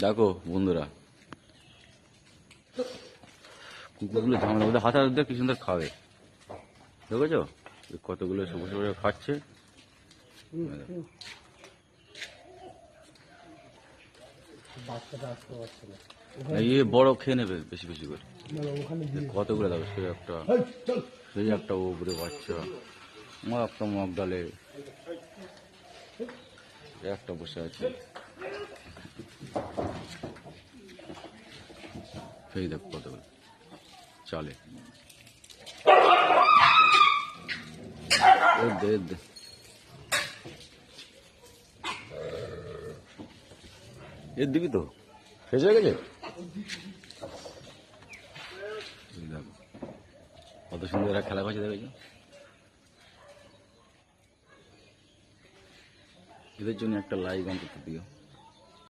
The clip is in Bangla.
দেখো বন্ধুরা, কুকুরগুলো ঝামেলা বলতে হাতে হাতে কি সুন্দর খাবে, দেখেছো কতগুলো সবুজ সবুজ খাচ্ছে। ইয়ে বড় খেয়ে নেবে বেশি বেশি করে, কতগুলো দেখো। সেই একটা উপরে বাচ্চা, একটা মগ ডালে একটা বসে আছে। সেই দেখো কতগুলো চালে। এর দিবি তো শেষ হয়ে গেছে। দেখো কত সুন্দর এরা খেলা করছে, দেখেছো। এদের জন্য একটা লাইক অন্তত দিও।